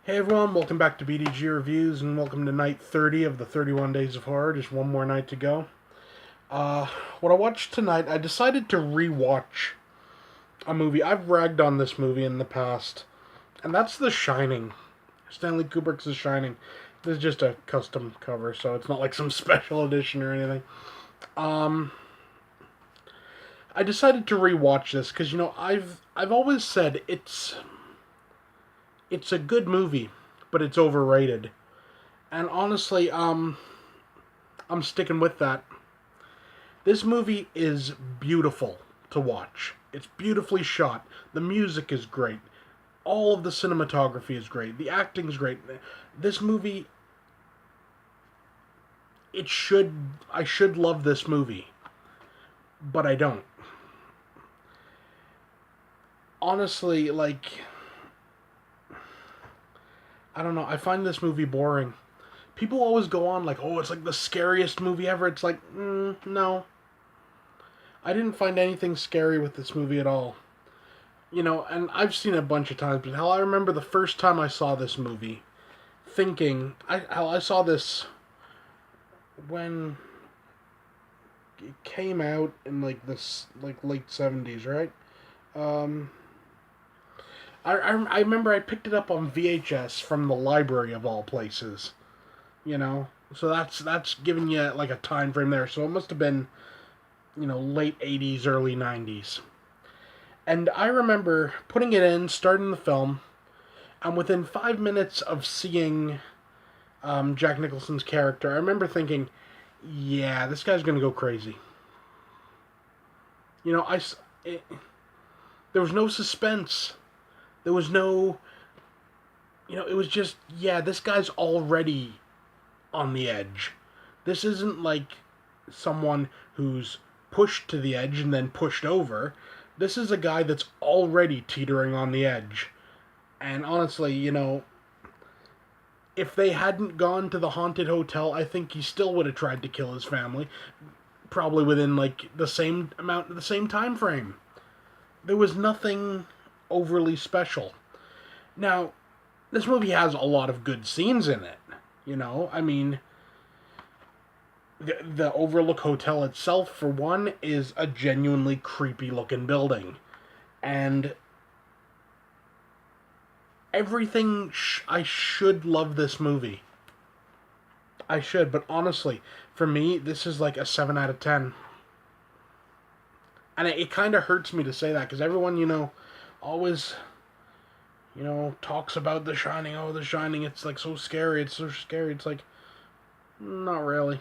Hey everyone, welcome back to BDG Reviews and welcome to night 30 of the 31 Days of Horror. Just one more night to go. Uh, what I watched tonight, I decided to rewatch a movie. I've ragged on this movie in the past, and that's The Shining. Stanley Kubrick's The Shining. This is just a custom cover, so it's not like some special edition or anything. Um, I decided to rewatch this because I've always said it's a good movie, but it's overrated. And honestly, I'm sticking with that. This movie is beautiful to watch. It's beautifully shot. The music is great. All of the cinematography is great. The acting's great. This movie, I should love this movie, but I don't. Honestly, I don't know. I find this movie boring. People always go on like, oh, it's like the scariest movie ever. It's like, no. I didn't find anything scary with this movie at all. And I've seen it a bunch of times, but hell, I remember the first time I saw this movie, I saw this when it came out in like late 70s, right? Um, I remember I picked it up on VHS from the library of all places, so that's giving you like a time frame there. So it must have been late 80s, early 90s. And I remember putting it in, starting the film, and within 5 minutes of seeing Jack Nicholson's character, I remember thinking, yeah, this guy's gonna go crazy. You know, I it, there was no suspense. There was no, it was just, yeah, this guy's already on the edge. This isn't like someone who's pushed to the edge and then pushed over. This is a guy that's already teetering on the edge. And honestly, if they hadn't gone to the haunted hotel, I think he still would have tried to kill his family, probably within like the same time frame. There was nothing overly special. Now, this movie has a lot of good scenes in it. I mean, the Overlook Hotel itself, for one, is a genuinely creepy looking building. And I should love this movie. I should, but honestly, for me, this is like a 7 out of 10. And it kind of hurts me to say that because everyone, always, talks about The Shining. Oh, The Shining, it's like so scary. It's so scary. It's like, not really.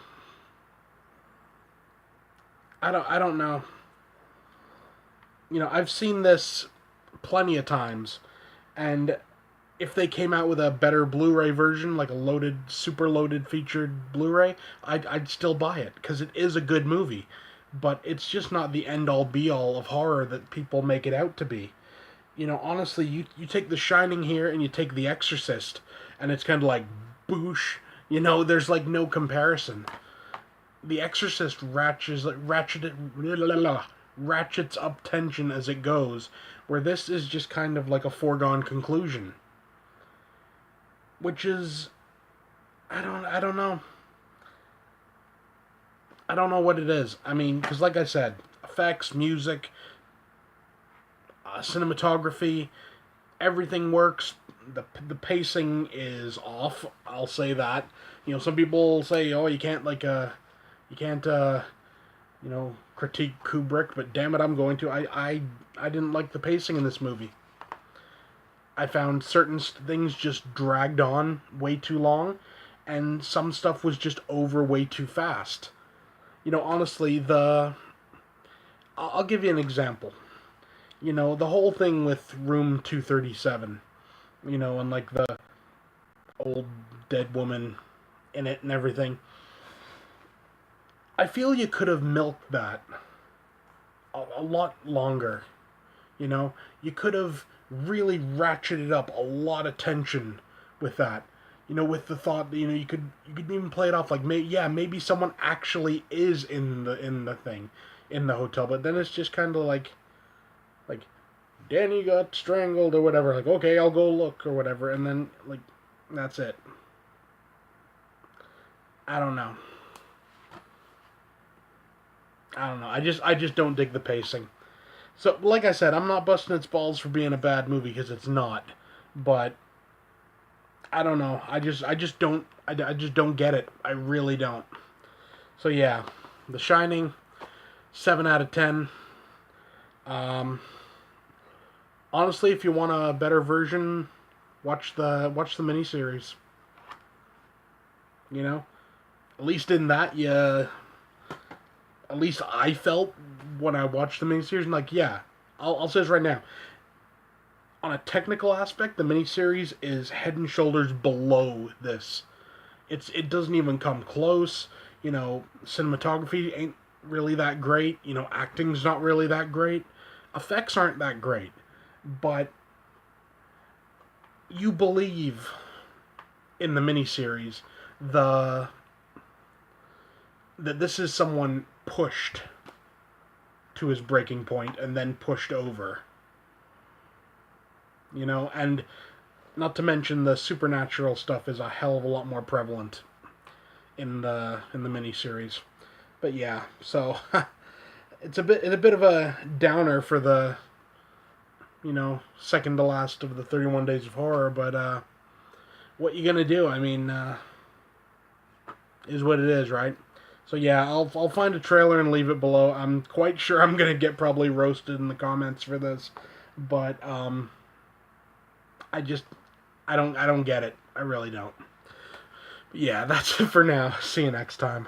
I don't know. I've seen this plenty of times, and if they came out with a better Blu-ray version, like a loaded, super loaded featured Blu-ray, I'd still buy it because it is a good movie. But it's just not the end-all be-all of horror that people make it out to be. Honestly, you take The Shining here and you take The Exorcist, and it's kind of like boosh. There's like no comparison. The Exorcist ratchets up tension as it goes, where this is just kind of like a foregone conclusion, which is I don't know. I don't know what it is. I mean, because like I said, effects, music, cinematography, everything works. The pacing is off. I'll say that. Some people say, oh, you can't critique Kubrick, but damn it, I'm going to. I didn't like the pacing in this movie. I found certain things just dragged on way too long, and some stuff was just over way too fast. Honestly, I'll give you an example. The whole thing with Room 237, and like the old dead woman in it and everything. I feel you could have milked that a lot longer. You could have really ratcheted up a lot of tension with that. With the thought that you could even play it off like maybe someone actually is in the thing in the hotel, but then it's just kind of like Danny got strangled or whatever. Like, okay, I'll go look or whatever, and then like That's it. I don't know. I don't know. I just don't dig the pacing. So, like I said, I'm not busting its balls for being a bad movie because it's not. But I don't know. I just don't. I just don't get it. I really don't. So yeah, The Shining, 7 out of 10. Um, Honestly, if you want a better version, watch the miniseries. You know, at least in that, yeah. At least I felt when I watched the miniseries, like, yeah, I'll say this right now. On a technical aspect, the miniseries is head and shoulders below this. It doesn't even come close. Cinematography ain't really that great. Acting's not really that great. Effects aren't that great. But you believe in the miniseries the that this is someone pushed to his breaking point and then pushed over. And not to mention the supernatural stuff is a hell of a lot more prevalent in the miniseries. But yeah, so it's a bit of a downer for the second to last of the 31 Days of Horror. But what you gonna do? I mean, is what it is, right? So yeah, I'll find a trailer and leave it below. I'm quite sure I'm gonna get probably roasted in the comments for this, but I just I don't get it. I really don't. But yeah, that's it for now. See you next time.